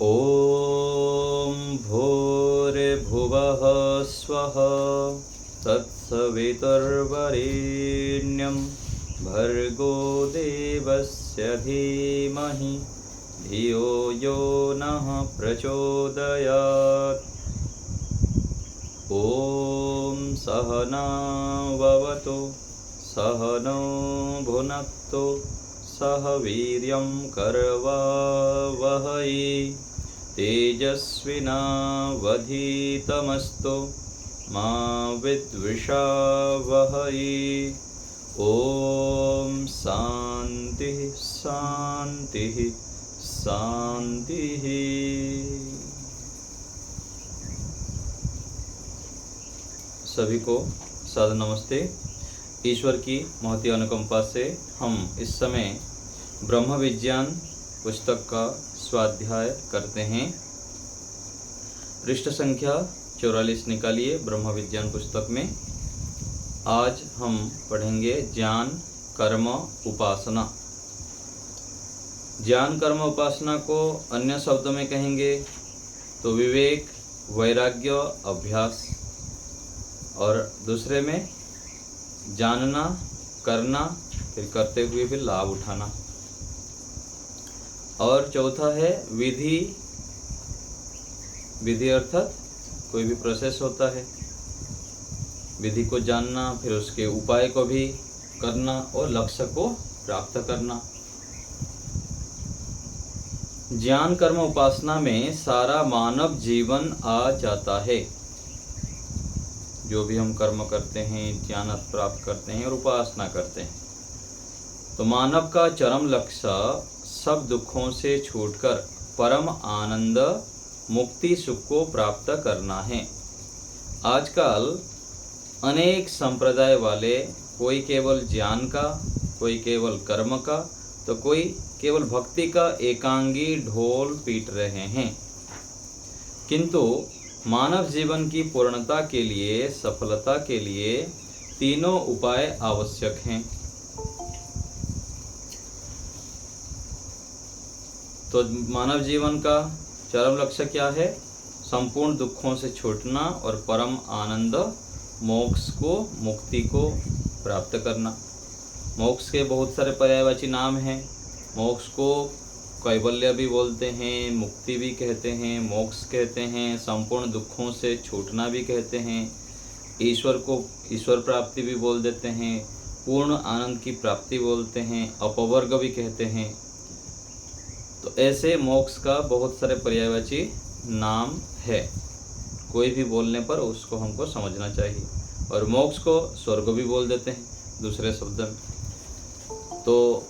ॐ भूर्भुवः स्वः तत्सवितुर्वरेण्यं भर्गो देवस्य धीमहि धियो यो नः प्रचोदयात्। ॐ सहना भवतु सहनौ भुनक्तु सह वीर्यं करवावहै तेजस्विनावधीतमस्तु मा विद्विषावहै। ॐ शान्तिः शान्तिः शान्तिः। सभी को सादर नमस्ते। ईश्वर की महती अनुकंपा से हम इस समय ब्रह्म विज्ञान पुस्तक का स्वाध्याय करते हैं। पृष्ठ संख्या 44 निकालिए ब्रह्म विज्ञान पुस्तक में। आज हम पढ़ेंगे ज्ञान कर्म उपासना। ज्ञान कर्म उपासना को अन्य शब्दों में कहेंगे तो विवेक, वैराग्य, अभ्यास, और दूसरे में जानना, करना, फिर करते हुए भी लाभ उठाना, और चौथा है विधि। विधि अर्थात कोई भी प्रोसेस होता है, विधि को जानना, फिर उसके उपाय को भी करना और लक्ष्य को प्राप्त करना। ज्ञान कर्म उपासना में सारा मानव जीवन आ जाता है। जो भी हम कर्म करते हैं, ज्ञान प्राप्त करते हैं और उपासना करते हैं, तो मानव का चरम लक्ष्य सब दुखों से छूटकर परम आनंद मुक्ति सुख को प्राप्त करना है। आजकल अनेक संप्रदाय वाले, कोई केवल ज्ञान का, कोई केवल कर्म का, तो कोई केवल भक्ति का एकांगी ढोल पीट रहे हैं। किंतु मानव जीवन की पूर्णता के लिए, सफलता के लिए तीनों उपाय आवश्यक हैं। तो मानव जीवन का चरम लक्ष्य क्या है? संपूर्ण दुखों से छूटना और परम आनंद मोक्ष को, मुक्ति को प्राप्त करना। मोक्ष के बहुत सारे पर्यायवाची नाम हैं। मोक्ष को कैवल्य भी बोलते हैं, मुक्ति भी कहते हैं, मोक्ष कहते हैं, संपूर्ण दुखों से छूटना भी कहते हैं, ईश्वर को ईश्वर प्राप्ति भी बोल देते हैं, पूर्ण आनंद की प्राप्ति बोलते हैं, अपवर्ग भी कहते हैं। तो ऐसे मोक्ष का बहुत सारे पर्यायवाची नाम है। कोई भी बोलने पर उसको हमको समझना चाहिए। और मोक्ष को स्वर्ग भी बोल देते हैं दूसरे शब्द में। तो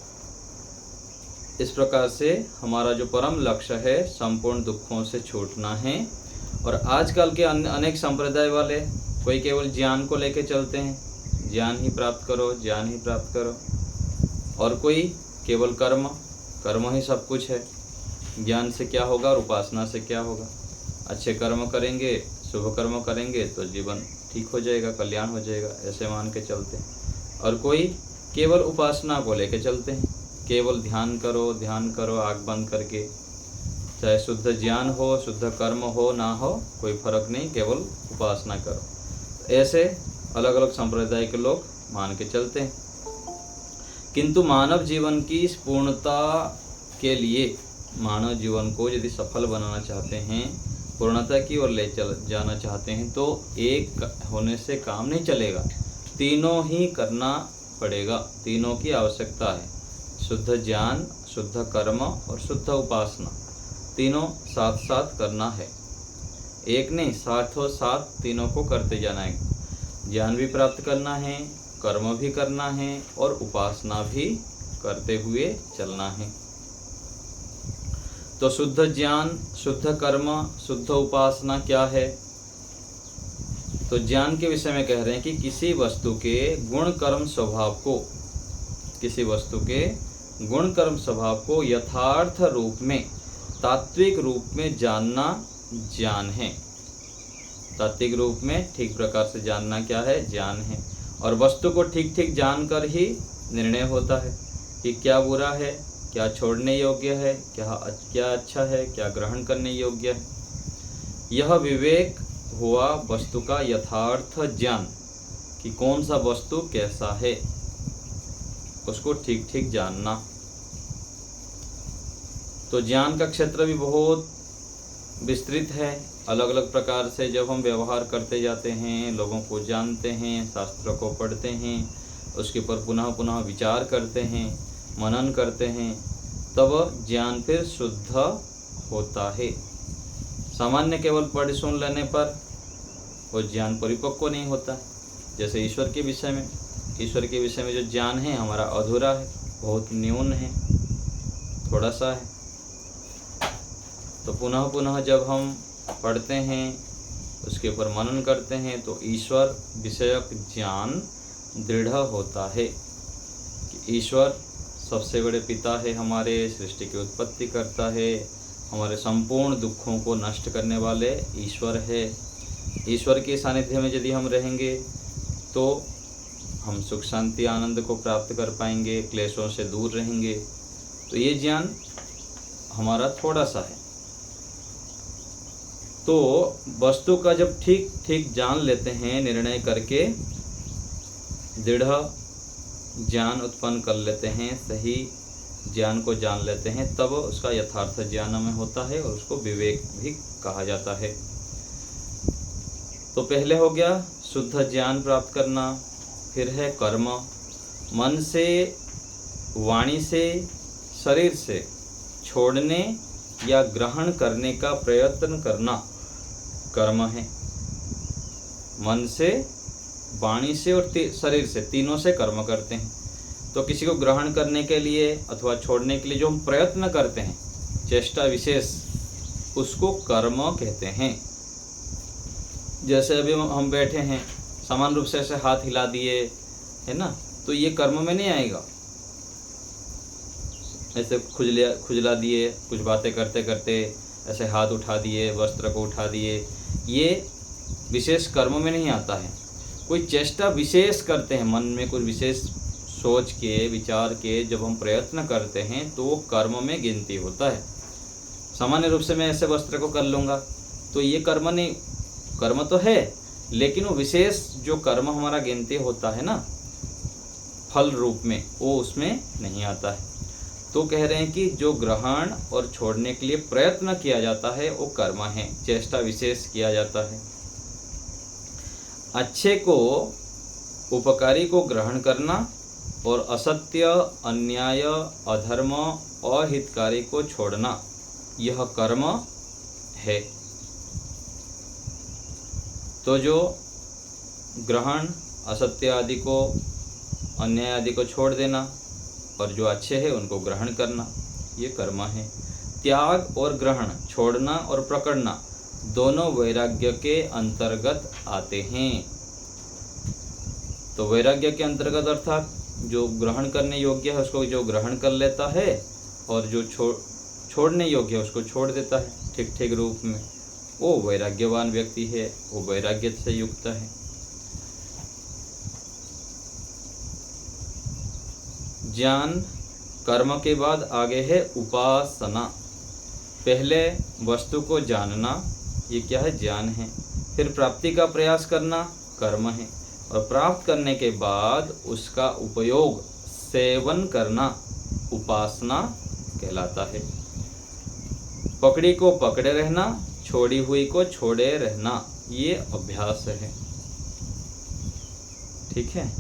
इस प्रकार से हमारा जो परम लक्ष्य है संपूर्ण दुखों से छूटना है। और आजकल के अनेक संप्रदाय वाले कोई केवल ज्ञान को लेके चलते हैं, ज्ञान ही प्राप्त करो, ज्ञान ही प्राप्त करो, और कोई केवल कर्म, कर्म ही सब कुछ है। ज्ञान से क्या होगा और उपासना से क्या होगा? अच्छे कर्म करेंगे, शुभ कर्म करेंगे तो जीवन ठीक हो जाएगा, कल्याण हो जाएगा, ऐसे मान के चलते हैं। और कोई केवल उपासना को लेके चलते हैं, केवल ध्यान करो आँख बंद करके, चाहे शुद्ध ज्ञान हो, शुद्ध कर्म हो ना हो, कोई फर्क नहीं, केवल उपासना करो। ऐसे अलग अलग संप्रदाय के लोग मान के चलते हैं। किंतु मानव जीवन की पूर्णता के लिए, मानव जीवन को यदि सफल बनाना चाहते हैं, पूर्णता की ओर ले जाना चाहते हैं, तो एक होने से काम नहीं चलेगा, तीनों ही करना पड़ेगा। तीनों की आवश्यकता है। शुद्ध ज्ञान, शुद्ध कर्म और शुद्ध उपासना, तीनों साथ साथ करना है। एक नहीं, साथों साथ तीनों को करते जाना है। ज्ञान भी प्राप्त करना है, कर्म भी करना है और उपासना भी करते हुए चलना है। तो शुद्ध ज्ञान, शुद्ध कर्म, शुद्ध उपासना क्या है? तो ज्ञान के विषय में कह रहे हैं कि किसी वस्तु के गुण कर्म स्वभाव को, किसी वस्तु के गुण कर्म स्वभाव को यथार्थ रूप में, तात्विक रूप में जानना ज्ञान है। तात्विक रूप में ठीक प्रकार से जानना क्या है? ज्ञान है। और वस्तु को ठीक ठीक जानकर ही निर्णय होता है कि क्या बुरा है, क्या छोड़ने योग्य है, क्या अच्छा है, क्या ग्रहण करने योग्य है। यह विवेक हुआ वस्तु का यथार्थ ज्ञान कि कौन सा वस्तु कैसा है, उसको ठीक ठीक जानना। तो ज्ञान का क्षेत्र भी बहुत विस्तृत है। अलग अलग प्रकार से जब हम व्यवहार करते जाते हैं, लोगों को जानते हैं, शास्त्रों को पढ़ते हैं, उसके ऊपर पुनः पुनः विचार करते हैं, मनन करते हैं, तब ज्ञान फिर शुद्ध होता है। सामान्य केवल पढ़ सुन लेने पर वो ज्ञान परिपक्व नहीं होता। जैसे ईश्वर के विषय में जो ज्ञान है हमारा अधूरा है, बहुत न्यून है, थोड़ा सा है। तो पुनः पुनः जब हम पढ़ते हैं, उसके ऊपर मनन करते हैं, तो ईश्वर विषयक ज्ञान दृढ़ होता है कि ईश्वर सबसे बड़े पिता है, हमारे सृष्टि की उत्पत्ति करता है, हमारे संपूर्ण दुखों को नष्ट करने वाले ईश्वर है। ईश्वर के सानिध्य में यदि हम रहेंगे तो हम सुख शांति आनंद को प्राप्त कर पाएंगे, क्लेशों से दूर रहेंगे। तो ये ज्ञान हमारा थोड़ा सा है। तो वस्तु का जब ठीक ठीक जान लेते हैं, निर्णय करके दृढ़ ज्ञान उत्पन्न कर लेते हैं, सही ज्ञान को जान लेते हैं, तब उसका यथार्थ ज्ञान में होता है और उसको विवेक भी कहा जाता है। तो पहले हो गया शुद्ध ज्ञान प्राप्त करना, फिर है कर्म। मन से, वाणी से, शरीर से छोड़ने या ग्रहण करने का प्रयत्न करना कर्म है। मन से, वाणी से और शरीर से, तीनों से कर्म करते हैं। तो किसी को ग्रहण करने के लिए अथवा छोड़ने के लिए जो हम प्रयत्न करते हैं, चेष्टा विशेष, उसको कर्म कहते हैं। जैसे अभी हम बैठे हैं, समान रूप से ऐसे हाथ हिला दिए, है ना, तो ये कर्म में नहीं आएगा। ऐसे खुजला दिए, कुछ बातें करते करते ऐसे हाथ उठा दिए, वस्त्र को उठा दिए, ये विशेष कर्म में नहीं आता है। कोई चेष्टा विशेष करते हैं, मन में कुछ विशेष सोच के, विचार के जब हम प्रयत्न करते हैं तो वो कर्म में गिनती होता है। सामान्य रूप से मैं ऐसे वस्त्र को कर लूँगा तो ये कर्म नहीं, कर्म तो है लेकिन वो विशेष जो कर्म हमारा गिनती होता है ना फल रूप में, वो उसमें नहीं आता है। तो कह रहे हैं कि जो ग्रहण और छोड़ने के लिए प्रयत्न किया जाता है वो कर्म है, चेष्टा विशेष किया जाता है। अच्छे को, उपकारी को ग्रहण करना और असत्य, अन्याय, अधर्म, अहितकारी को छोड़ना, यह कर्म है। तो जो ग्रहण, असत्य आदि को, अन्याय आदि को छोड़ देना और जो अच्छे हैं उनको ग्रहण करना, ये कर्म है। त्याग और ग्रहण, छोड़ना और पकड़ना, दोनों वैराग्य के अंतर्गत आते हैं। तो वैराग्य के अंतर्गत अर्थात जो ग्रहण करने योग्य है उसको जो ग्रहण कर लेता है और जो छोड़ने योग्य है उसको छोड़ देता है ठीक ठीक रूप में, वो वैराग्यवान व्यक्ति है, वो वैराग्य से युक्त है। ज्ञान कर्म के बाद आगे है उपासना। पहले वस्तु को जानना, ये क्या है, ज्ञान है। फिर प्राप्ति का प्रयास करना, कर्म है। और प्राप्त करने के बाद उसका उपयोग, सेवन करना, उपासना कहलाता है। पकड़ी को पकड़े रहना, छोड़ी हुई को छोड़े रहना, ये अभ्यास है। ठीक है,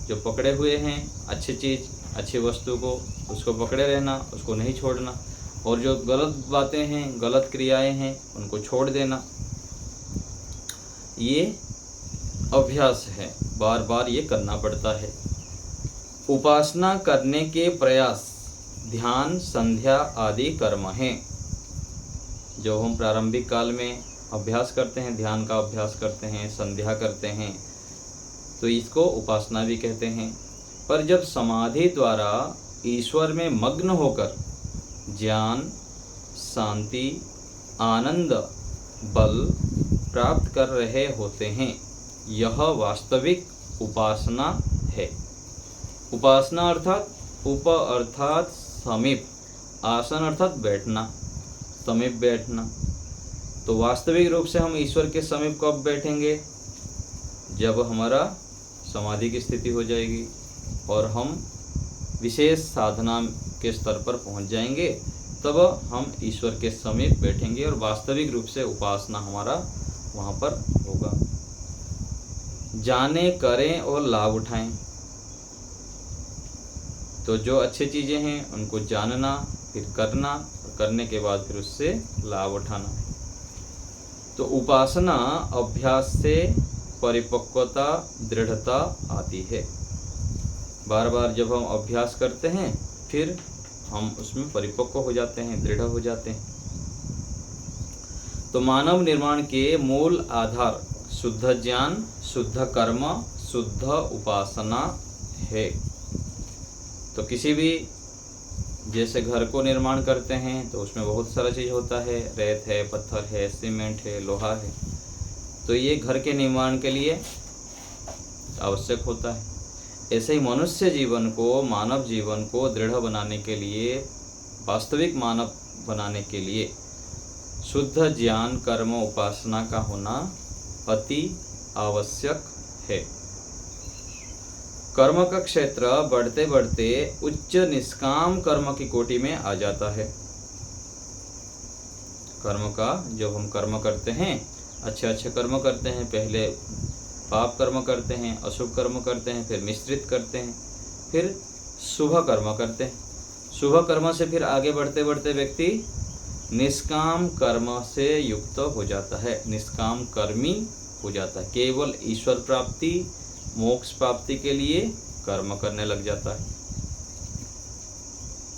जो पकड़े हुए हैं अच्छी चीज़, अच्छी वस्तु को, उसको पकड़े रहना, उसको नहीं छोड़ना। और जो गलत बातें हैं, गलत क्रियाएं हैं, उनको छोड़ देना, ये अभ्यास है। बार बार ये करना पड़ता है। उपासना करने के प्रयास, ध्यान, संध्या आदि कर्म हैं। जो हम प्रारंभिक काल में अभ्यास करते हैं, ध्यान का अभ्यास करते हैं, संध्या करते हैं, तो इसको उपासना भी कहते हैं। पर जब समाधि द्वारा ईश्वर में मग्न होकर ज्ञान, शांति, आनंद, बल प्राप्त कर रहे होते हैं, यह वास्तविक उपासना है। उपासना अर्थात उप अर्थात समीप, आसन अर्थात बैठना, समीप बैठना। तो वास्तविक रूप से हम ईश्वर के समीप कब बैठेंगे? जब हमारा समाधि की स्थिति हो जाएगी और हम विशेष साधना के स्तर पर पहुंच जाएंगे, तब हम ईश्वर के समीप बैठेंगे और वास्तविक रूप से उपासना हमारा वहाँ पर होगा। जाने, करें और लाभ उठाएं। तो जो अच्छी चीज़ें हैं उनको जानना, फिर करना, और करने के बाद फिर उससे लाभ उठाना। तो उपासना अभ्यास से परिपक्वता, दृढ़ता आती है। बार बार जब हम अभ्यास करते हैं फिर हम उसमें परिपक्व हो जाते हैं, दृढ़ हो जाते हैं। तो मानव निर्माण के मूल आधार शुद्ध ज्ञान, शुद्ध कर्म, शुद्ध उपासना है। तो किसी भी जैसे घर को निर्माण करते हैं तो उसमें बहुत सारा चीज़ होता है, रेत है, पत्थर है, सीमेंट है, लोहा है। तो ये घर के निर्माण के लिए आवश्यक होता है। ऐसे ही मनुष्य जीवन को, मानव जीवन को दृढ़ बनाने के लिए, वास्तविक मानव बनाने के लिए शुद्ध ज्ञान, कर्म, उपासना का होना अति आवश्यक है। कर्म का क्षेत्र बढ़ते बढ़ते उच्च निष्काम कर्म की कोटि में आ जाता है। कर्म का, जब हम कर्म करते हैं, अच्छे अच्छे कर्म करते हैं, पहले पाप कर्म करते हैं, अशुभ कर्म करते हैं, फिर मिश्रित करते हैं, फिर शुभ कर्म करते हैं। शुभ कर्म से फिर आगे बढ़ते बढ़ते व्यक्ति निष्काम कर्म से युक्त हो जाता है, निष्काम कर्मी हो जाता है। केवल ईश्वर प्राप्ति, मोक्ष प्राप्ति के लिए कर्म करने लग जाता है।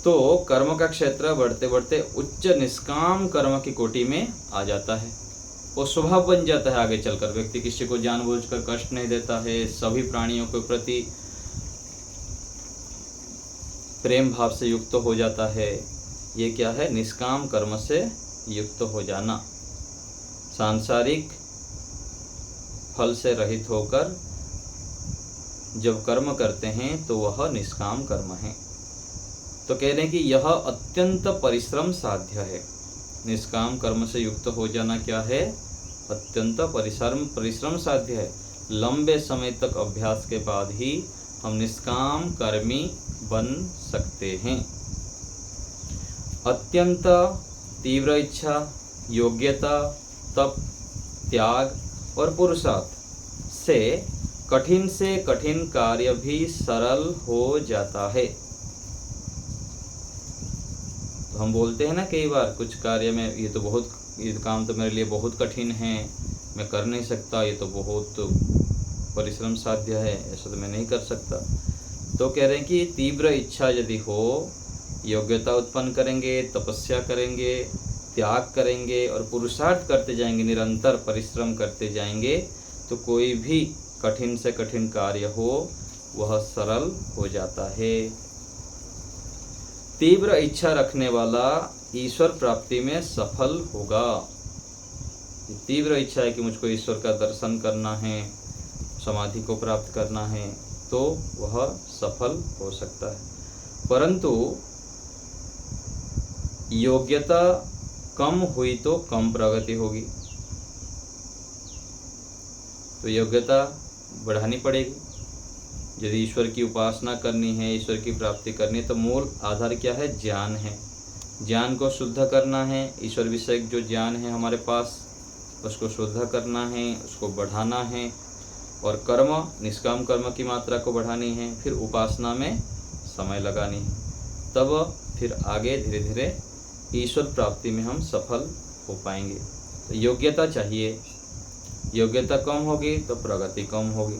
तो कर्म का क्षेत्र बढ़ते बढ़ते उच्च निष्काम कर्म की कोटि में आ जाता है। वो स्वभाव बन जाता है आगे चलकर। व्यक्ति किसी को जानबूझकर कष्ट नहीं देता है, सभी प्राणियों के प्रति प्रेम भाव से युक्त हो जाता है। ये क्या है? निष्काम कर्म से युक्त हो जाना, सांसारिक फल से रहित होकर जब कर्म करते हैं तो वह निष्काम कर्म है। तो कह रहे हैं कि यह अत्यंत परिश्रम साध्य है। निष्काम कर्म से युक्त हो जाना क्या है? अत्यंत परिश्रम साध्य है। लंबे समय तक अभ्यास के बाद ही हम निष्काम कर्मी बन सकते हैं। अत्यंत तीव्र इच्छा, योग्यता, तप, त्याग और पुरुषार्थ से कठिन कार्य भी सरल हो जाता है। तो हम बोलते हैं ना कई बार कुछ कार्य में, ये काम तो मेरे लिए बहुत कठिन है, मैं कर नहीं सकता, ये तो बहुत परिश्रम साध्य है, ऐसा तो मैं नहीं कर सकता। तो कह रहे हैं कि तीव्र इच्छा यदि हो, योग्यता उत्पन्न करेंगे, तपस्या करेंगे, त्याग करेंगे और पुरुषार्थ करते जाएंगे, निरंतर परिश्रम करते जाएंगे, तो कोई भी कठिन से कठिन कार्य हो वह सरल हो जाता है। तीव्र इच्छा रखने वाला ईश्वर प्राप्ति में सफल होगा। तीव्र इच्छा है कि मुझको ईश्वर का दर्शन करना है, समाधि को प्राप्त करना है, तो वह सफल हो सकता है। परंतु योग्यता कम हुई तो कम प्रगति होगी। तो योग्यता बढ़ानी पड़ेगी। यदि ईश्वर की उपासना करनी है, ईश्वर की प्राप्ति करनी है, तो मूल आधार क्या है? ज्ञान है। ज्ञान को शुद्ध करना है। ईश्वर विषयक जो ज्ञान है हमारे पास, उसको शुद्ध करना है, उसको बढ़ाना है। और कर्म, निष्काम कर्म की मात्रा को बढ़ानी है। फिर उपासना में समय लगानी है। तब फिर आगे धीरे धीरे ईश्वर प्राप्ति में हम सफल हो पाएंगे। तो योग्यता चाहिए। योग्यता कम होगी तो प्रगति कम होगी।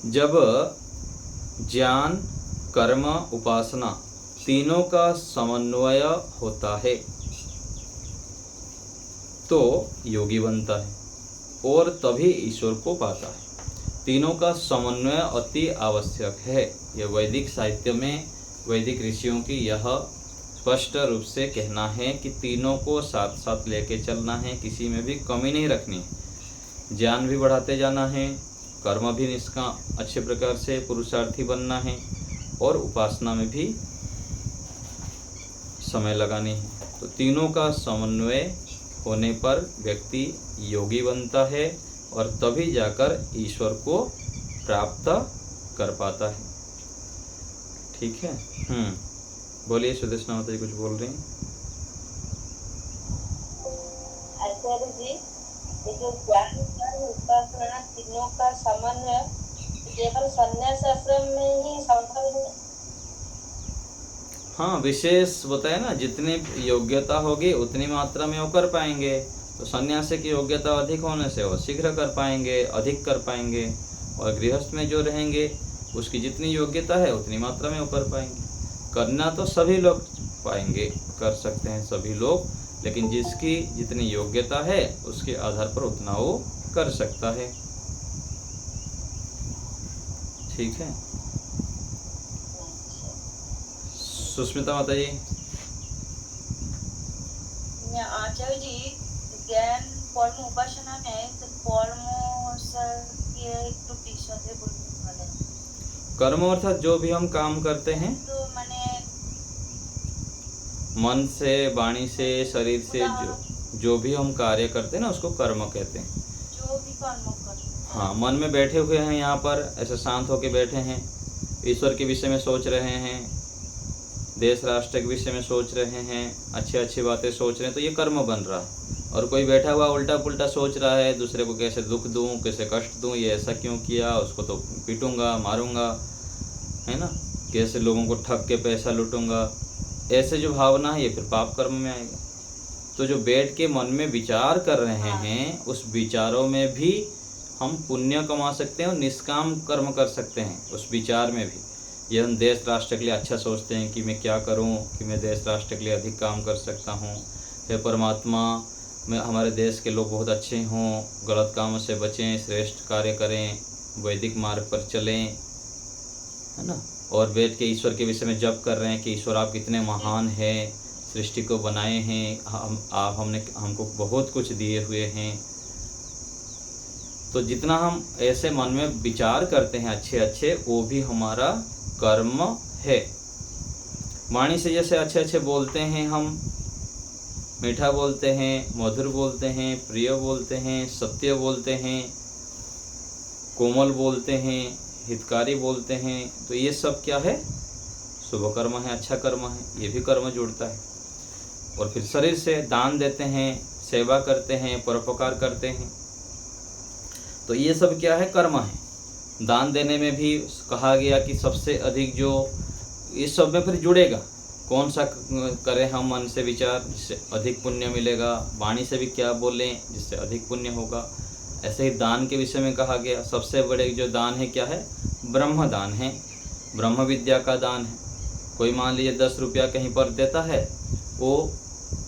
जब ज्ञान, कर्म, उपासना तीनों का समन्वय होता है तो योगी बनता है और तभी ईश्वर को पाता है। तीनों का समन्वय अति आवश्यक है। यह वैदिक साहित्य में वैदिक ऋषियों की यह स्पष्ट रूप से कहना है कि तीनों को साथ साथ लेके चलना है, किसी में भी कमी नहीं रखनी। ज्ञान भी बढ़ाते जाना है, कर्म भी निष्काम अच्छे प्रकार से पुरुषार्थी बनना है और उपासना में भी समय लगानी है। तो तीनों का समन्वय होने पर व्यक्ति योगी बनता है और तभी जाकर ईश्वर को प्राप्त कर पाता है। ठीक है। बोलिए सुदेशना माता जी, कुछ बोल रही हैं? आचार्य जी, ये जो ज्ञान कर्म उपासना तीनों का समन्वय केवल संन्यास आश्रम में ही संभव है? हाँ, विशेष बताया ना, जितनी योग्यता होगी उतनी मात्रा में वो कर पाएंगे। तो सन्यासी की योग्यता अधिक होने से वो शीघ्र कर पाएंगे, अधिक कर पाएंगे। और गृहस्थ में जो रहेंगे उसकी जितनी योग्यता है उतनी मात्रा में वो कर पाएंगे। करना तो सभी लोग पाएंगे, कर सकते हैं सभी लोग, लेकिन जिसकी जितनी योग्यता है उसके आधार पर उतना वो कर सकता है। ठीक है। सुष्मिता माता जी। आचार्य जी, ज्ञान कर्म उपासना में तो कर्म একটু বিশদে বলতে পারেন? कर्म अर्थात जो भी हम काम करते हैं, तो माने मन से, वाणी से, शरीर से, जो भी हम कार्य करते हैं ना उसको कर्म कहते हैं। जो भी कर्म करते हैं, हाँ, मन में बैठे हुए हैं, यहाँ पर ऐसे शांत होके बैठे हैं, ईश्वर के विषय में सोच रहे हैं, देश राष्ट्र के विषय में सोच रहे हैं, अच्छी अच्छी बातें सोच रहे हैं, तो ये कर्म बन रहा है। और कोई बैठा हुआ उल्टा पुल्टा सोच रहा है, दूसरे को कैसे दुख दूं, कैसे कष्ट दूं, ये ऐसा क्यों किया, उसको तो पीटूंगा, मारूंगा, है ना, कैसे लोगों को ठग के पैसा लूटूंगा, ऐसे जो भावना है ये फिर पाप कर्म में आएगा। तो जो बैठ के मन में विचार कर रहे हैं, उस विचारों में भी हम पुण्य कमा सकते हैं और निष्काम कर्म कर सकते हैं उस विचार में भी। ये हम देश राष्ट्र के लिए अच्छा सोचते हैं कि मैं क्या करूं कि मैं देश राष्ट्र के लिए अधिक काम कर सकता हूं, हे परमात्मा, मैं हमारे देश के लोग बहुत अच्छे हों, गलत कामों से बचें, श्रेष्ठ कार्य करें, वैदिक मार्ग पर चलें, है ना। और वेद के ईश्वर के विषय में जप कर रहे हैं कि ईश्वर आप कितने महान हैं, सृष्टि को बनाए हैं, आप हमको बहुत कुछ दिए हुए हैं। तो जितना हम ऐसे मन में विचार करते हैं अच्छे अच्छे, वो भी हमारा कर्म है। वाणी से जैसे अच्छे अच्छे बोलते हैं, हम मीठा बोलते हैं, मधुर बोलते हैं, प्रिय बोलते हैं, सत्य बोलते हैं, कोमल बोलते हैं, हितकारी बोलते हैं, तो ये सब क्या है? शुभ कर्म है, अच्छा कर्म है, ये भी कर्म जुड़ता है। और फिर शरीर से दान देते हैं, सेवा करते हैं, परोपकार करते हैं, तो ये सब क्या है? कर्म है। दान देने में भी कहा गया कि सबसे अधिक जो इस सब में फिर जुड़ेगा, कौन सा करें हम मन से विचार जिससे अधिक पुण्य मिलेगा, वाणी से भी क्या बोलें जिससे अधिक पुण्य होगा। ऐसे ही दान के विषय में कहा गया, सबसे बड़े जो दान है क्या है? ब्रह्म दान है, ब्रह्म विद्या का दान है। कोई मान लीजिए 10 रुपया कहीं पर देता है, वो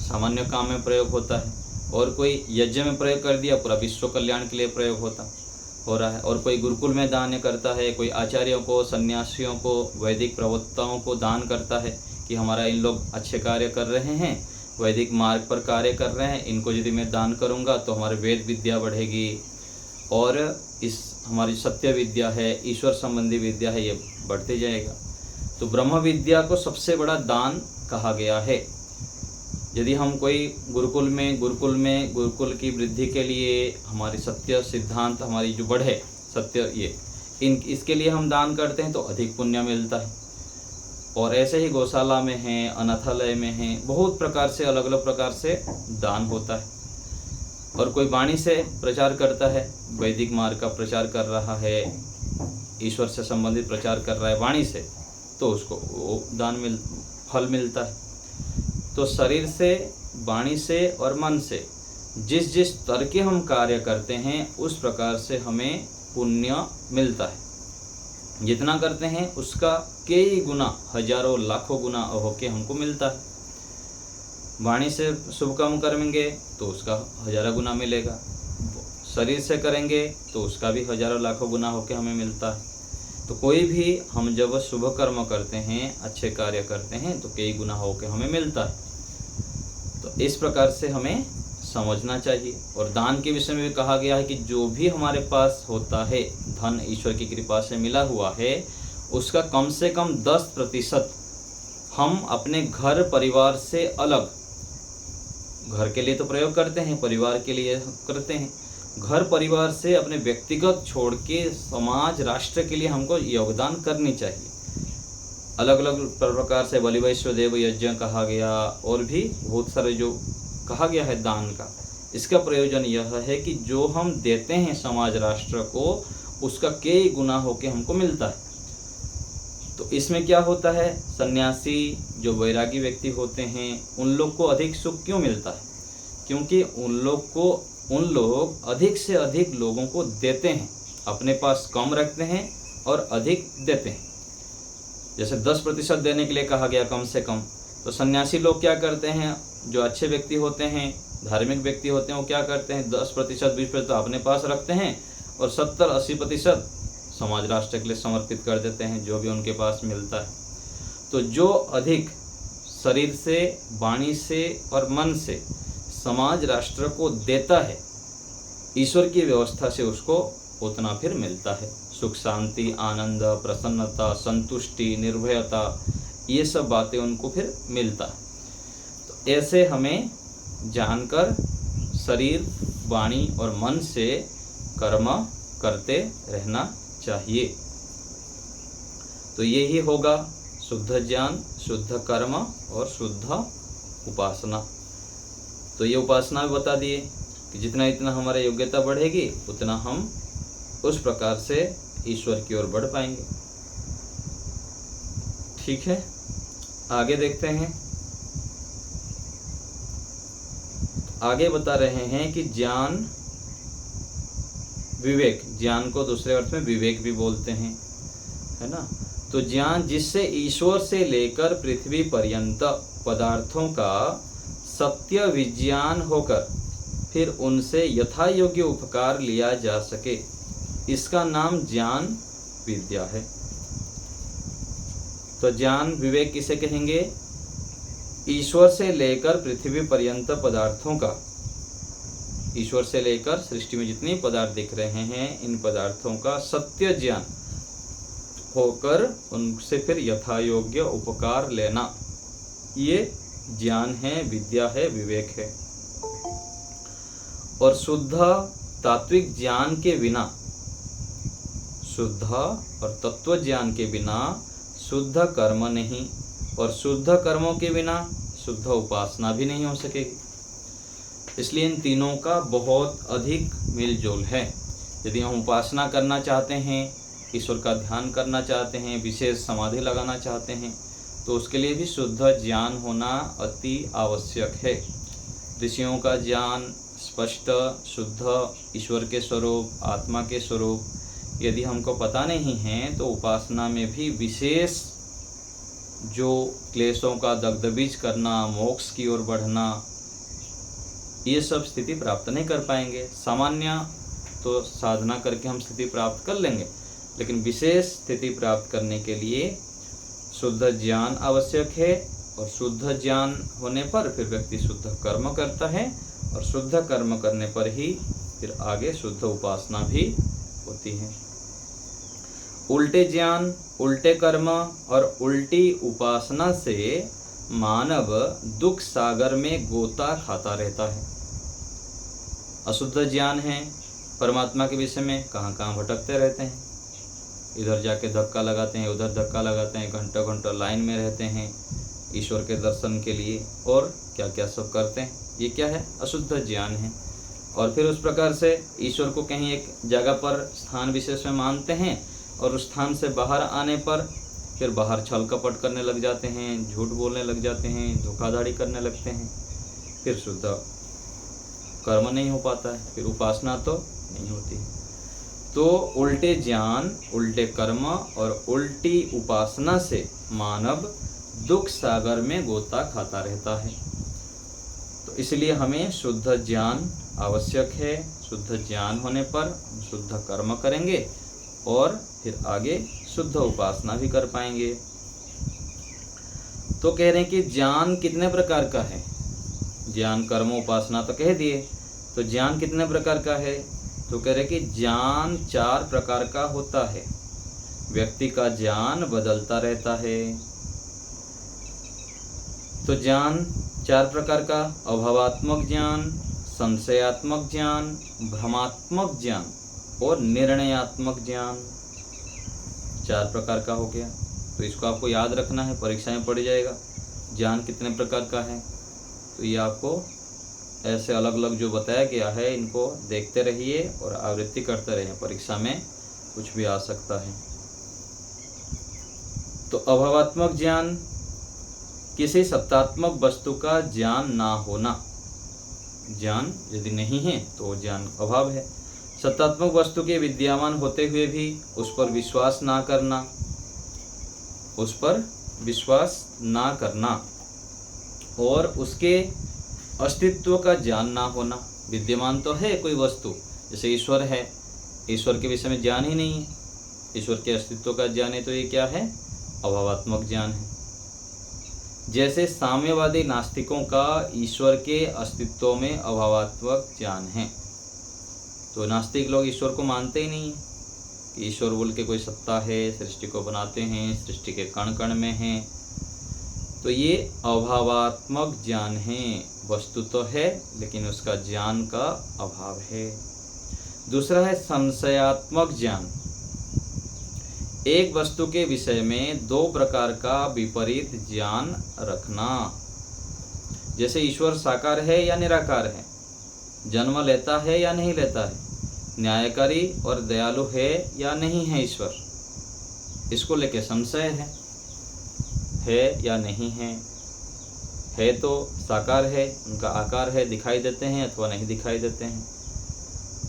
सामान्य काम में प्रयोग होता है, और कोई यज्ञ में प्रयोग कर दिया, पूरा विश्व कल्याण के लिए प्रयोग हो रहा है। और कोई गुरुकुल में दान करता है, कोई आचार्यों को, सन्यासियों को, वैदिक प्रवक्ताओं को दान करता है कि हमारा इन लोग अच्छे कार्य कर रहे हैं, वैदिक मार्ग पर कार्य कर रहे हैं, इनको यदि मैं दान करूंगा तो हमारे वेद विद्या बढ़ेगी, और इस हमारी सत्य विद्या है, ईश्वर संबंधी विद्या है, ये बढ़ते जाएगा। तो ब्रह्म विद्या को सबसे बड़ा दान कहा गया है। यदि हम कोई गुरुकुल की वृद्धि के लिए, हमारी सत्य सिद्धांत हमारी जो बढ़े, सत्य ये इसके लिए हम दान करते हैं तो अधिक पुण्य मिलता है। और ऐसे ही गौशाला में है, अनाथालय में है, बहुत प्रकार से, अलग अलग प्रकार से दान होता है। और कोई वाणी से प्रचार करता है, वैदिक मार्ग का प्रचार कर रहा है, ईश्वर से संबंधित प्रचार कर रहा है वाणी से, तो उसको वो फल मिलता है। तो शरीर से, वाणी से और मन से जिस जिस स्तर के हम कार्य करते हैं उस प्रकार से हमें पुण्य मिलता है। जितना करते हैं उसका कई गुना, हजारों लाखों गुना होके हमको मिलता है। वाणी से शुभ काम करेंगे तो उसका हजारों गुना मिलेगा, शरीर से करेंगे तो उसका भी हजारों लाखों गुना होके हमें मिलता है। तो कोई भी हम जब शुभ कर्म करते हैं, अच्छे कार्य करते हैं, तो कई गुना होके हमें मिलता है। तो इस प्रकार से हमें समझना चाहिए। और दान के विषय में भी कहा गया है कि जो भी हमारे पास होता है, धन ईश्वर की कृपा से मिला हुआ है, उसका कम से कम 10% हम अपने घर परिवार से अलग, घर के लिए तो प्रयोग करते हैं, परिवार के लिए करते हैं, घर परिवार से अपने व्यक्तिगत छोड़ के समाज राष्ट्र के लिए हमको योगदान करनी चाहिए। अलग अलग प्रकार से बलि वैश्वदेव यज्ञ कहा गया, और भी बहुत सारे जो कहा गया है दान का। इसका प्रयोजन यह है कि जो हम देते हैं समाज राष्ट्र को, उसका कई गुना होके हमको मिलता है। तो इसमें क्या होता है, सन्यासी जो वैरागी व्यक्ति होते हैं उन लोग को अधिक सुख क्यों मिलता है? क्योंकि उन लोग अधिक से अधिक लोगों को देते हैं, अपने पास कम रखते हैं और अधिक देते हैं। जैसे 10% देने के लिए कहा गया कम से कम, तो सन्यासी लोग क्या करते हैं, जो अच्छे व्यक्ति होते हैं, धार्मिक व्यक्ति होते हैं, वो क्या करते हैं, 10% 20% अपने पास रखते हैं और 70-80% समाज राष्ट्र के लिए समर्पित कर देते हैं, जो भी उनके पास मिलता है। तो जो अधिक शरीर से, वाणी से और मन से समाज राष्ट्र को देता है, ईश्वर की व्यवस्था से उसको उतना फिर मिलता है। सुख, शांति, आनंद, प्रसन्नता, संतुष्टि, निर्भयता, ये सब बातें उनको फिर मिलता है। तो ऐसे हमें जानकर शरीर, वाणी और मन से कर्म करते रहना चाहिए। तो यही होगा शुद्ध ज्ञान, शुद्ध कर्म और शुद्ध उपासना। तो ये उपासना भी बता दिए कि जितना इतना हमारी योग्यता बढ़ेगी उतना हम उस प्रकार से ईश्वर की ओर बढ़ पाएंगे। ठीक है, आगे देखते हैं। आगे बता रहे हैं कि ज्ञान, विवेक, ज्ञान को दूसरे अर्थ में विवेक भी बोलते हैं, है ना। तो ज्ञान जिससे ईश्वर से लेकर पृथ्वी पर्यंत पदार्थों का सत्य विज्ञान होकर फिर उनसे यथा योग्य उपकार लिया जा सके, इसका नाम ज्ञान विद्या है। तो ज्ञान विवेक किसे कहेंगे? ईश्वर से लेकर पृथ्वी पर्यंत पदार्थों का, ईश्वर से लेकर सृष्टि में जितने पदार्थ दिख रहे हैं, इन पदार्थों का सत्य ज्ञान होकर उनसे फिर यथा योग्य उपकार लेना, ये ज्ञान है, विद्या है, विवेक है। और शुद्ध तात्विक ज्ञान के बिना, शुद्ध और तत्व ज्ञान के बिना शुद्ध कर्म नहीं, और शुद्ध कर्मों के बिना शुद्ध उपासना भी नहीं हो सकेगी। इसलिए इन तीनों का बहुत अधिक मेलजोल है। यदि हम उपासना करना चाहते हैं, ईश्वर का ध्यान करना चाहते हैं, विशेष समाधि लगाना चाहते हैं, तो उसके लिए भी शुद्ध ज्ञान होना अति आवश्यक है। ऋषियों का ज्ञान स्पष्ट, शुद्ध ईश्वर के स्वरूप, आत्मा के स्वरूप यदि हमको पता नहीं है, तो उपासना में भी विशेष जो क्लेशों का दग्धबीज करना, मोक्ष की ओर बढ़ना, ये सब स्थिति प्राप्त नहीं कर पाएंगे। सामान्य तो साधना करके हम स्थिति प्राप्त कर लेंगे, लेकिन विशेष स्थिति प्राप्त करने के लिए शुद्ध ज्ञान आवश्यक है, और शुद्ध ज्ञान होने पर फिर व्यक्ति शुद्ध कर्म करता है, और शुद्ध कर्म करने पर ही फिर आगे शुद्ध उपासना भी होती है। उल्टे ज्ञान, उल्टे कर्म और उल्टी उपासना से मानव दुख सागर में गोता खाता रहता है। अशुद्ध ज्ञान है, परमात्मा के विषय में कहाँ कहाँ भटकते रहते हैं, इधर जाके धक्का लगाते हैं, उधर धक्का लगाते हैं, घंटों घंटों लाइन में रहते हैं ईश्वर के दर्शन के लिए, और क्या क्या सब करते हैं। ये क्या है? अशुद्ध ज्ञान है। और फिर उस प्रकार से ईश्वर को कहीं एक जगह पर स्थान विशेष में मानते हैं, और उस स्थान से बाहर आने पर फिर बाहर छल कपट करने लग जाते हैं, झूठ बोलने लग जाते हैं, धोखाधड़ी करने लगते हैं, फिर शुद्ध कर्म नहीं हो पाता है, फिर उपासना तो नहीं होती। तो उल्टे ज्ञान, उल्टे कर्म और उल्टी उपासना से मानव दुख सागर में गोता खाता रहता है। तो इसलिए हमें शुद्ध ज्ञान आवश्यक है। शुद्ध ज्ञान होने पर शुद्ध कर्म करेंगे और फिर आगे शुद्ध उपासना भी कर पाएंगे। तो कह रहे हैं कि ज्ञान कितने प्रकार का है? ज्ञान, कर्म, उपासना तो कह दिए, तो ज्ञान कितने प्रकार का है? तो कह रहे कि ज्ञान 4 प्रकार का होता है। व्यक्ति का ज्ञान बदलता रहता है। तो ज्ञान 4 प्रकार का, अभावात्मक ज्ञान, संशयात्मक ज्ञान, भ्रमात्मक ज्ञान और निर्णयात्मक ज्ञान, 4 प्रकार का हो गया। तो इसको आपको याद रखना है, परीक्षा में पड़ जाएगा ज्ञान कितने प्रकार का है। तो ये आपको ऐसे अलग अलग जो बताया गया है इनको देखते रहिए और आवृत्ति करते रहिए, परीक्षा में कुछ भी आ सकता है। तो अभावात्मक ज्ञान किसी सत्तात्मक वस्तु का ज्ञान ना होना। ज्ञान यदि नहीं है तो ज्ञान अभाव है। सत्तात्मक वस्तु के विद्यमान होते हुए भी उस पर विश्वास ना करना, उस पर विश्वास ना करना और उसके अस्तित्व का ज्ञान ना होना। विद्यमान तो है कोई वस्तु, जैसे ईश्वर है, ईश्वर के विषय में ज्ञान ही नहीं है, ईश्वर के अस्तित्व का ज्ञान है, तो ये क्या है? अभावात्मक ज्ञान है। जैसे साम्यवादी नास्तिकों का ईश्वर के अस्तित्व में अभावात्मक ज्ञान है। तो नास्तिक लोग ईश्वर को मानते ही नहीं है कि ईश्वर बोल के कोई सत्ता है, सृष्टि को बनाते हैं, सृष्टि के कण कण में हैं। तो ये अभावात्मक ज्ञान है, वस्तु तो है लेकिन उसका ज्ञान का अभाव है। दूसरा है संशयात्मक ज्ञान। एक वस्तु के विषय में 2 प्रकार का विपरीत ज्ञान रखना। जैसे ईश्वर साकार है या निराकार है, जन्म लेता है या नहीं लेता है, न्यायकारी और दयालु है या नहीं है ईश्वर, इसको लेके संशय है या नहीं है तो साकार है, उनका आकार है, दिखाई देते हैं अथवा नहीं दिखाई देते हैं।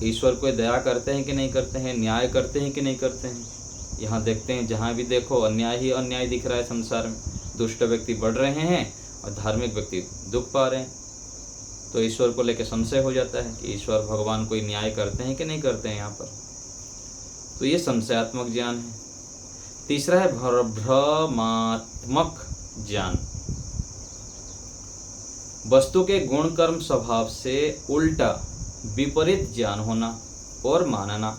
ईश्वर कोई दया करते हैं कि नहीं करते हैं, न्याय करते हैं कि नहीं करते हैं। यहाँ देखते हैं, जहाँ भी देखो अन्याय ही अन्याय दिख रहा है संसार में। दुष्ट व्यक्ति बढ़ रहे हैं और धार्मिक व्यक्ति दुख पा रहे हैं। तो ईश्वर को लेकर संशय हो जाता है कि ईश्वर भगवान कोई न्याय करते हैं कि नहीं करते हैं यहाँ पर। तो ये संशयात्मक ज्ञान है। तीसरा है भ्रमात्मक ज्ञान। वस्तु के गुण कर्म स्वभाव से उल्टा विपरीत ज्ञान होना और मानना।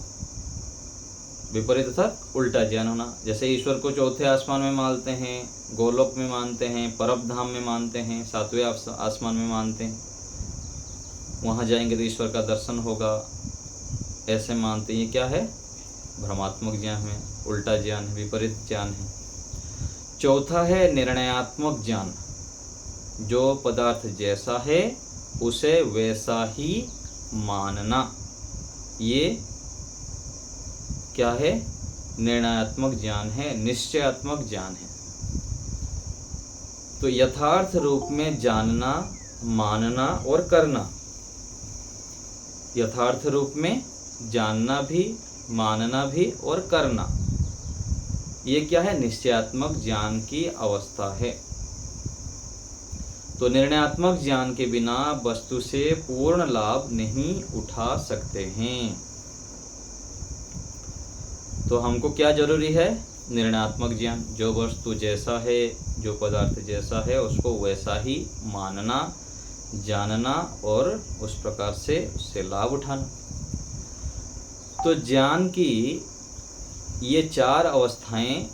विपरीत अर्थात उल्टा ज्ञान होना। जैसे ईश्वर को चौथे आसमान में मानते हैं, गोलोक में मानते हैं, परम धाम में मानते हैं, 7वें आसमान में मानते हैं, वहाँ जाएंगे तो ईश्वर का दर्शन होगा, ऐसे मानते हैं। ये क्या है? भ्रमात्मक ज्ञान है, उल्टा ज्ञान है, विपरीत ज्ञान है। चौथा है निर्णयात्मक ज्ञान। जो पदार्थ जैसा है उसे वैसा ही मानना। ये क्या है? निर्णयात्मक ज्ञान है, निश्चयात्मक ज्ञान है। तो यथार्थ रूप में जानना, मानना और करना। यथार्थ रूप में जानना भी, मानना भी और करना, ये क्या है? निश्चयात्मक ज्ञान की अवस्था है। तो निर्णयात्मक ज्ञान के बिना वस्तु से पूर्ण लाभ नहीं उठा सकते हैं। तो हमको क्या जरूरी है? निर्णयात्मक ज्ञान। जो वस्तु जैसा है, जो पदार्थ जैसा है, उसको वैसा ही मानना, जानना और उस प्रकार से उससे लाभ उठाना। तो ज्ञान की ये 4 अवस्थाएं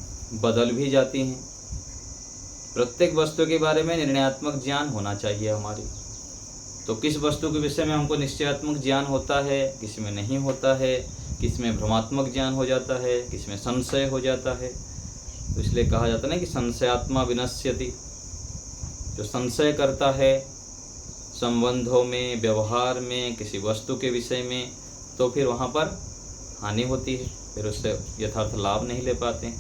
बदल भी जाती हैं। प्रत्येक वस्तु के बारे में निर्णयात्मक ज्ञान होना चाहिए हमारी। तो किस वस्तु के विषय में हमको निश्चयात्मक ज्ञान होता है, किसी में नहीं होता है, किस में भ्रमात्मक ज्ञान हो जाता है, किस में संशय हो जाता है। तो इसलिए कहा जाता है ना कि संशयात्मा विनश्यति। जो संशय करता है संबंधों में, व्यवहार में, किसी वस्तु के विषय में, तो फिर वहाँ पर हानि होती है, फिर उससे यथार्थ लाभ नहीं ले पाते।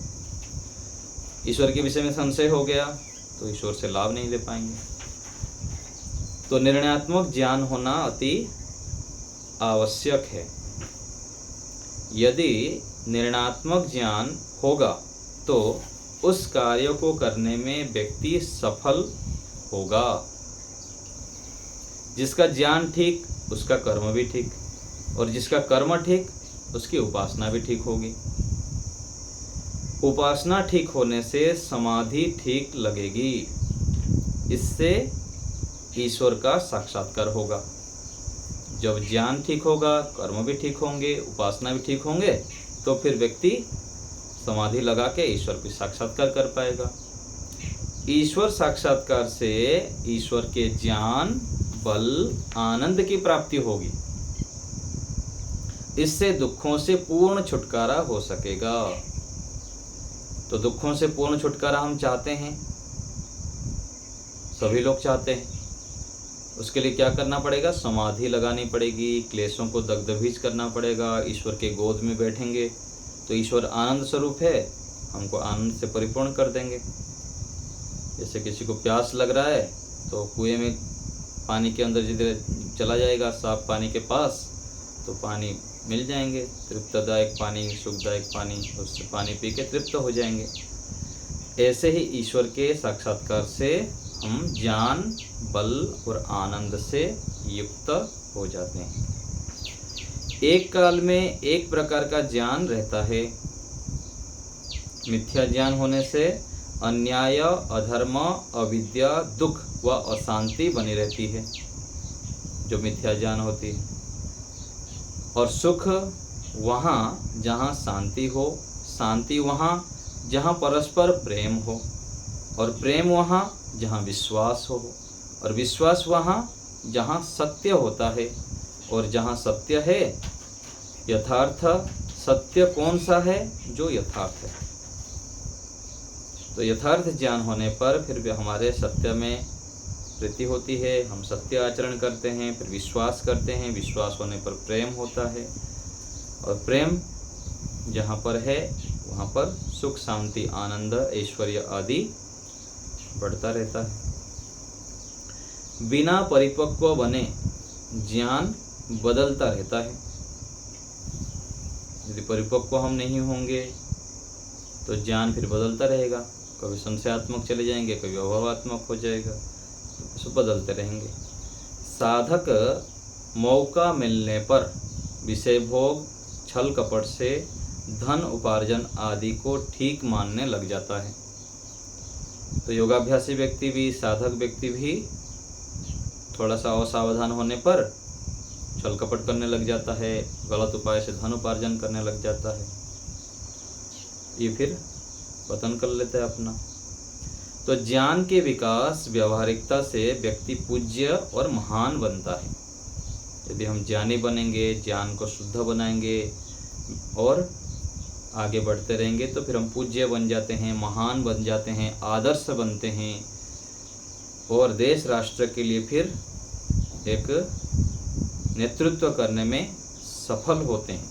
ईश्वर के विषय में संशय हो गया तो ईश्वर से लाभ नहीं ले पाएंगे। तो निर्णयात्मक ज्ञान होना अति आवश्यक है। यदि निर्णयात्मक ज्ञान होगा तो उस कार्य को करने में व्यक्ति सफल होगा। जिसका ज्ञान ठीक, उसका कर्म भी ठीक, और जिसका कर्म ठीक, उसकी उपासना भी ठीक होगी। उपासना ठीक होने से समाधि ठीक लगेगी, इससे ईश्वर का साक्षात्कार होगा। जब ज्ञान ठीक होगा, कर्म भी ठीक होंगे, उपासना भी ठीक होंगे, तो फिर व्यक्ति समाधि लगा के ईश्वर की साक्षात्कार कर पाएगा। ईश्वर साक्षात्कार से ईश्वर के ज्ञान, बल, आनंद की प्राप्ति होगी। इससे दुखों से पूर्ण छुटकारा हो सकेगा। तो दुखों से पूर्ण छुटकारा हम चाहते हैं, सभी लोग चाहते हैं। उसके लिए क्या करना पड़ेगा? समाधि लगानी पड़ेगी, क्लेशों को दग्धभीज करना पड़ेगा, ईश्वर के गोद में बैठेंगे तो ईश्वर आनंद स्वरूप है, हमको आनंद से परिपूर्ण कर देंगे। जैसे किसी को प्यास लग रहा है तो कुएं में पानी के अंदर जिधर चला जाएगा, साफ पानी के पास, तो पानी मिल जाएंगे, तृप्तदायक पानी, सुखदायक पानी, उससे पानी पी के तृप्त हो जाएंगे। ऐसे ही ईश्वर के साक्षात्कार से हम ज्ञान, बल और आनंद से युक्त हो जाते हैं। एक काल में एक प्रकार का ज्ञान रहता है। मिथ्या ज्ञान होने से अन्याय, अधर्म, अविद्या, दुख व अशांति बनी रहती है, जो मिथ्या ज्ञान होती है। और सुख वहाँ जहाँ शांति हो, शांति वहाँ जहाँ परस्पर प्रेम हो, और प्रेम वहाँ जहाँ विश्वास हो, और विश्वास वहाँ जहाँ सत्य होता है। और जहाँ सत्य है, यथार्थ सत्य कौन सा है? जो यथार्थ है। तो यथार्थ ज्ञान होने पर फिर भी हमारे सत्य में प्रीति होती है, हम सत्य आचरण करते हैं, फिर विश्वास करते हैं, विश्वास होने पर प्रेम होता है, और प्रेम जहाँ पर है वहाँ पर सुख, शांति, आनंद, ऐश्वर्य आदि बढ़ता रहता है। बिना परिपक्व बने ज्ञान बदलता रहता है। यदि परिपक्व हम नहीं होंगे तो ज्ञान फिर बदलता रहेगा, कभी संशयात्मक चले जाएंगे, कभी अभावात्मक हो जाएगा, तो बदलते रहेंगे। साधक मौका मिलने पर विषय भोग, छल कपट से धन उपार्जन आदि को ठीक मानने लग जाता है। तो योगाभ्यासी व्यक्ति भी, साधक व्यक्ति भी थोड़ा सा असावधान होने पर छल कपट करने लग जाता है, गलत उपाय से धन उपार्जन करने लग जाता है, ये फिर पतन कर लेता है अपना। तो ज्ञान के विकास, व्यवहारिकता से व्यक्ति पूज्य और महान बनता है। यदि हम ज्ञानी बनेंगे, ज्ञान को शुद्ध बनाएंगे और आगे बढ़ते रहेंगे तो फिर हम पूज्य बन जाते हैं, महान बन जाते हैं, आदर्श बनते हैं, और देश राष्ट्र के लिए फिर एक नेतृत्व करने में सफल होते हैं।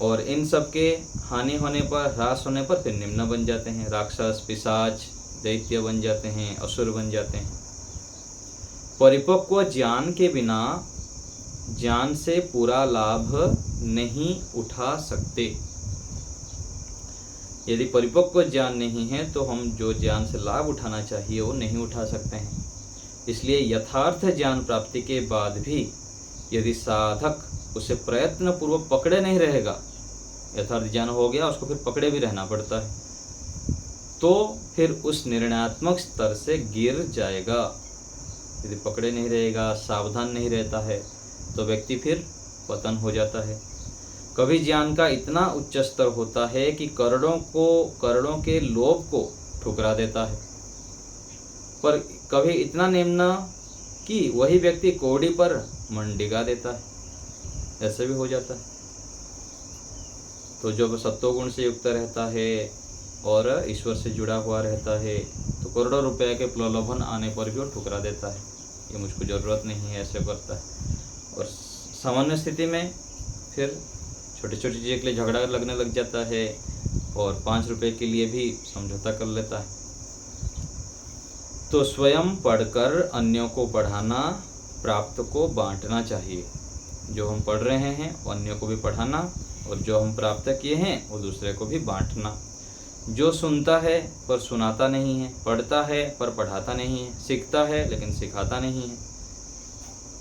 और इन सब के हानि होने पर, ह्रास होने पर फिर निम्न बन जाते हैं, राक्षस, पिशाच, दैत्य बन जाते हैं, असुर बन जाते हैं। परिपक्व ज्ञान के बिना ज्ञान से पूरा लाभ नहीं उठा सकते। यदि परिपक्व ज्ञान नहीं है तो हम जो ज्ञान से लाभ उठाना चाहिए वो नहीं उठा सकते हैं। इसलिए यथार्थ ज्ञान प्राप्ति के बाद भी यदि साधक उसे प्रयत्न पूर्वक पकड़े नहीं रहेगा, यथार्थ ज्ञान हो गया उसको फिर पकड़े भी रहना पड़ता है, तो फिर उस निर्णयात्मक स्तर से गिर जाएगा। यदि पकड़े नहीं रहेगा, सावधान नहीं रहता है, तो व्यक्ति फिर पतन हो जाता है। कभी ज्ञान का इतना उच्च स्तर होता है कि करोड़ों के लोभ को ठुकरा देता है, पर कभी इतना निम्न कि वही व्यक्ति कौड़ी पर मन डिगा देता है, ऐसे भी हो जाता है। तो जब सत्वगुण से युक्त रहता है और ईश्वर से जुड़ा हुआ रहता है तो करोड़ों रुपए के प्रलोभन आने पर भी वो ठुकरा देता है, ये मुझको ज़रूरत नहीं है, ऐसे करता है। और सामान्य स्थिति में फिर छोटी छोटी चीज़ों के लिए झगड़ा लगने लग जाता है और 5 रुपए के लिए भी समझौता कर लेता है। तो स्वयं पढ़कर अन्यों को पढ़ाना, प्राप्त को बांटना चाहिए। जो हम पढ़ रहे हैं वो अन्यों को भी पढ़ाना, और जो हम प्राप्त किए हैं वो दूसरे को भी बांटना। जो सुनता है पर सुनाता नहीं है, पढ़ता है पर पढ़ाता नहीं है, सीखता है लेकिन सिखाता नहीं है,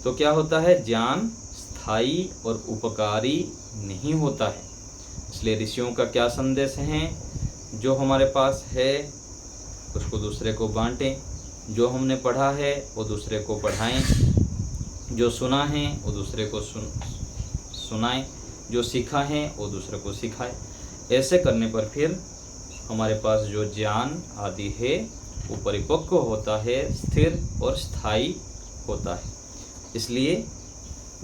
तो क्या होता है? ज्ञान स्थायी और उपकारी नहीं होता है। इसलिए ऋषियों का क्या संदेश है? जो हमारे पास है उसको दूसरे को बांटें, जो हमने पढ़ा है वो दूसरे को पढ़ाएं, जो सुना है वो दूसरे को सुनाएं, जो सीखा है वो दूसरे को सिखाएं। ऐसे करने पर फिर हमारे पास जो ज्ञान आदि है वो परिपक्व होता है, स्थिर और स्थायी होता है। इसलिए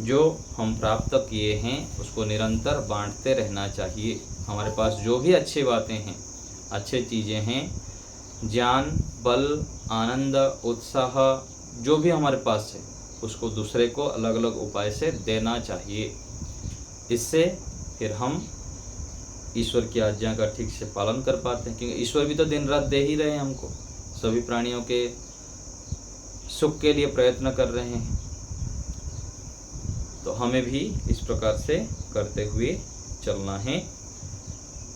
जो हम प्राप्त किए हैं उसको निरंतर बांटते रहना चाहिए। हमारे पास जो भी अच्छी बातें हैं, अच्छी चीज़ें हैं, ज्ञान, बल, आनंद, उत्साह, जो भी हमारे पास है उसको दूसरे को अलग अलग उपाय से देना चाहिए। इससे फिर हम ईश्वर की आज्ञा का ठीक से पालन कर पाते हैं, क्योंकि ईश्वर भी तो दिन रात दे ही रहे हैं हमको, सभी प्राणियों के सुख के लिए प्रयत्न कर रहे हैं। तो हमें भी इस प्रकार से करते हुए चलना है।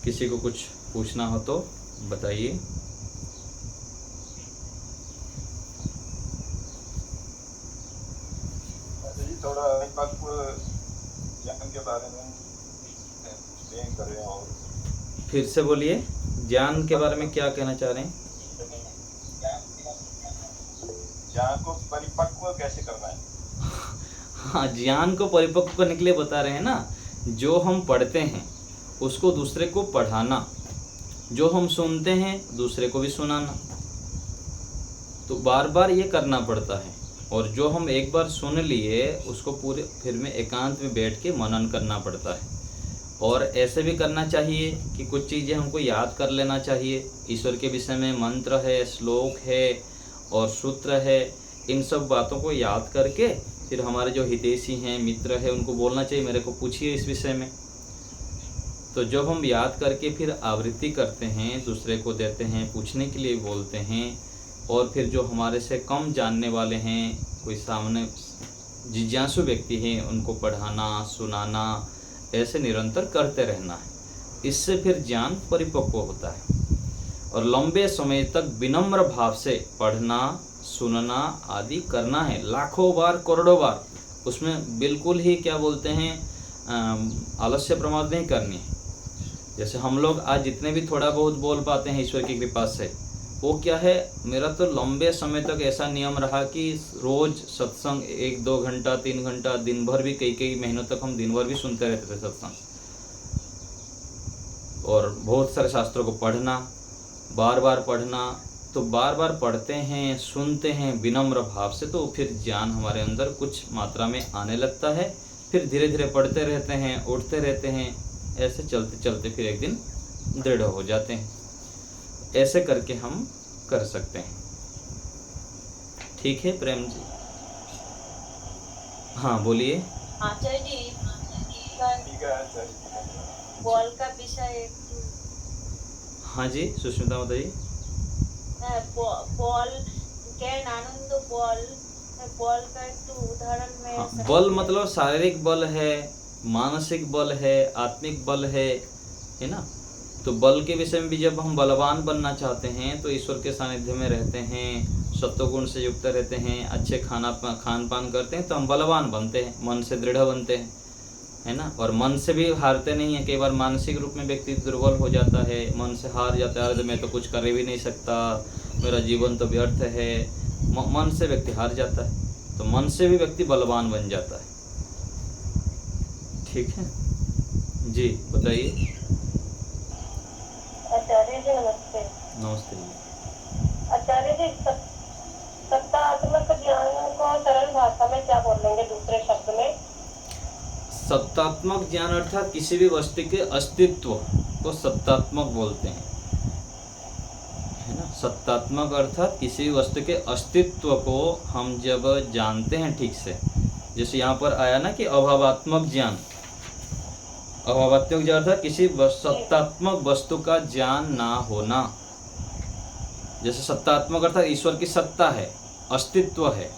किसी को कुछ पूछना हो तो बताइए। थोड़ा परिपक्व ज्ञान के बारे में एक्सप्लेन कर रहे हैं। और फिर से बोलिए, ज्ञान के बारे में क्या कहना चाह रहे हैं? ज्ञान को परिपक्व कैसे करना है? हाँ, ज्ञान को परिपक्व करने के लिए बता रहे हैं ना। जो हम पढ़ते हैं उसको दूसरे को पढ़ाना, जो हम सुनते हैं दूसरे को भी सुनाना, तो बार बार ये करना पड़ता है। और जो हम एक बार सुन लिए उसको पूरे फिर में एकांत में बैठ के मनन करना पड़ता है। और ऐसे भी करना चाहिए कि कुछ चीज़ें हमको याद कर लेना चाहिए। ईश्वर के विषय में मंत्र है, श्लोक है और सूत्र है, इन सब बातों को याद करके फिर हमारे जो हितैषी हैं, मित्र हैं, उनको बोलना चाहिए मेरे को पूछिए इस विषय में। तो जब हम याद करके फिर आवृत्ति करते हैं, दूसरे को देते हैं, पूछने के लिए बोलते हैं, और फिर जो हमारे से कम जानने वाले हैं, कोई सामने जिज्ञासु व्यक्ति हैं, उनको पढ़ाना, सुनाना, ऐसे निरंतर करते रहना है। इससे फिर ज्ञान परिपक्व होता है। और लंबे समय तक विनम्र भाव से पढ़ना, सुनना आदि करना है, लाखों बार, करोड़ों बार। उसमें बिल्कुल ही क्या बोलते हैं, आलस्य प्रमाद नहीं करनी है। जैसे हम लोग आज जितने भी थोड़ा बहुत बोल पाते हैं ईश्वर की कृपा से, वो क्या है, मेरा तो लंबे समय तक ऐसा नियम रहा कि रोज़ सत्संग 1-2 घंटा, 3 घंटा, दिन भर भी, कई महीनों तक हम दिन भर भी सुनते रहते थे सत्संग। और बहुत सारे शास्त्रों को पढ़ना, बार बार पढ़ना। तो बार बार पढ़ते हैं, सुनते हैं विनम्र भाव से, तो फिर ज्ञान हमारे अंदर कुछ मात्रा में आने लगता है। फिर धीरे धीरे पढ़ते रहते हैं, उठते रहते हैं, ऐसे चलते चलते फिर एक दिन दृढ़ हो जाते हैं। ऐसे करके हम कर सकते हैं। ठीक है प्रेम जी? हाँ बोलिए। आचार्य जी, ठीक है सर। बॉल का विषय हाँ जी सुष्मिता बताइए। बॉल ज्ञान आनंद बॉल का एक उदाहरण में हाँ, बल मतलब शारीरिक बल है, मानसिक बल है, आत्मिक बल है ना। तो बल के विषय में भी जब हम बलवान बनना चाहते हैं तो ईश्वर के सानिध्य में रहते हैं, सत्वगुण से युक्त रहते हैं, अच्छे खान पान करते हैं, तो हम बलवान बनते हैं, मन से दृढ़ बनते हैं, है ना। और मन से भी हारते नहीं हैं। कई बार मानसिक रूप में व्यक्ति दुर्बल हो जाता है, मन से हार जाता है, मैं तो कुछ कर भी नहीं सकता, मेरा जीवन तो व्यर्थ है, मन से व्यक्ति हार जाता है। तो मन से भी व्यक्ति बलवान बन जाता है। ठीक है जी, बताइए। आचार्य जी नमस्ते। नमस्ते जी। आचार्य जी, सत्तात्मक ज्ञान को सरल भाषा में क्या बोलेंगे, दूसरे शब्द में? सत्तात्मक ज्ञान अर्थात किसी भी वस्तु के अस्तित्व को सत्तात्मक बोलते हैं, है ना। सत्तात्मक अर्थात किसी भी वस्तु के अस्तित्व को हम जब जानते हैं ठीक से, जैसे यहाँ पर आया ना कि अभावात्मक ज्ञान। अभावात्मक ज्ञान अर्थात किसी सत्तात्मक वस्तु का ज्ञान ना होना। जैसे सत्तात्मक अर्थात ईश्वर की सत्ता है, अस्तित्व है,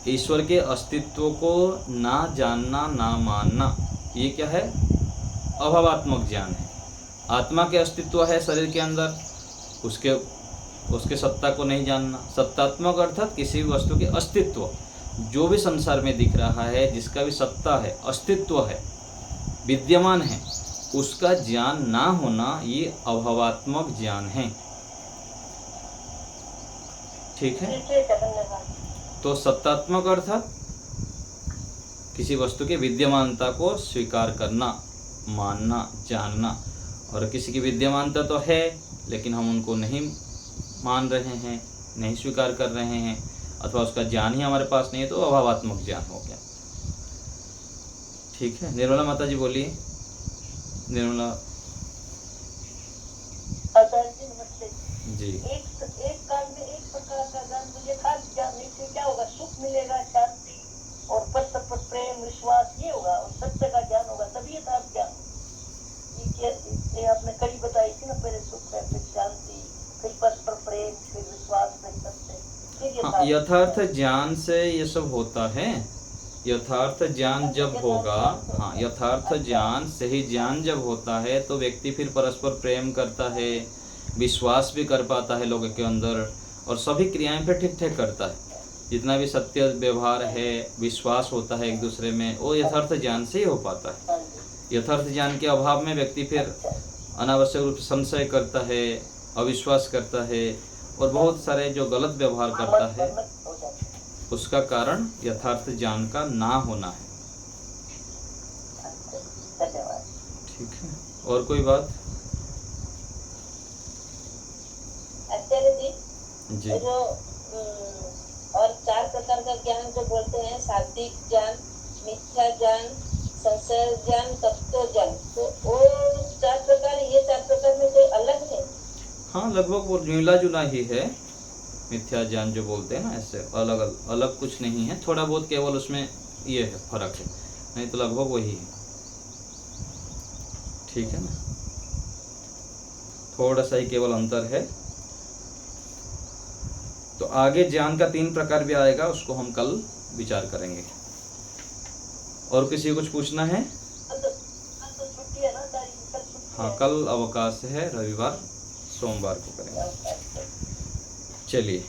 ईश्वर के अस्तित्व को ना जानना, ना मानना, ये क्या है, अभावात्मक ज्ञान है। आत्मा के अस्तित्व है शरीर के अंदर, उसके सत्ता को नहीं जानना। सत्तात्मक अर्थात किसी भी वस्तु के अस्तित्व, जो भी संसार में दिख रहा है, जिसका भी सत्ता है, अस्तित्व है, विद्यमान है, उसका ज्ञान ना होना, ये अभावात्मक ज्ञान है। ठीक है। तो सत्तात्मक अर्थात किसी वस्तु की विद्यमानता को स्वीकार करना, मानना, जानना। और किसी की विद्यमानता तो है लेकिन हम उनको नहीं मान रहे हैं, नहीं स्वीकार कर रहे हैं, अथवा उसका ज्ञान ही हमारे पास नहीं है, तो अभावात्मक ज्ञान हो गया। ठीक है, निर्मला माता जी बोलिए। निर्मला आचार्य जी नमस्ते। जी। एक काल में एक प्रकार का ज्ञान तो यथार्थ ज्ञान, इससे क्या होगा, सुख मिलेगा, शांति और परस्पर प्रेम विश्वास ये होगा, और सत्य का ज्ञान होगा, तभी यथार्थ ज्ञान। ये आपने कड़ी बताई थी ना, पहले सुख है, फिर शांति, फिर परस्पर प्रेम, फिर विश्वास, फिर सत्य, फिर हाँ, यथार्थ ज्ञान से ये सब होता है। यथार्थ ज्ञान जब होगा, हाँ, यथार्थ ज्ञान सही ज्ञान जब होता है तो व्यक्ति फिर परस्पर प्रेम करता है, विश्वास भी कर पाता है लोगों के अंदर, और सभी क्रियाएं फिर ठीक ठीक करता है। जितना भी सत्य व्यवहार है, विश्वास होता है एक दूसरे में, वो यथार्थ ज्ञान से ही हो पाता है। यथार्थ ज्ञान के अभाव में व्यक्ति फिर अनावश्यक रूप से संशय करता है, अविश्वास करता है, और बहुत सारे जो गलत व्यवहार करता है, उसका कारण यथार्थ ज्ञान का ना होना है। धन्यवाद। ठीक है, और कोई बात? आचार्य जी, जी। जो और 4 प्रकार का ज्ञान जो बोलते हैं, सात्विक ज्ञान, मिथ्या ज्ञान, संशय ज्ञान, तत्व ज्ञान, तो वो 4 प्रकार, ये 4 प्रकार में कोई अलग है? हाँ, लगभग वो मिला जुला ही है। मिथ्या ज्ञान जो बोलते हैं ना, ऐसे अलग अलग कुछ नहीं है, थोड़ा बहुत केवल उसमें ये है, फर्क है, नहीं तो लगभग वही है। ठीक है ना, थोड़ा सा ही केवल अंतर है। तो आगे ज्ञान का 3 प्रकार भी आएगा, उसको हम कल विचार करेंगे। और किसी को कुछ पूछना है? छुट्टी है ना, कल छुट्टी हाँ, है। कल अवकाश है, रविवार सोमवार को करेंगे। चलिए।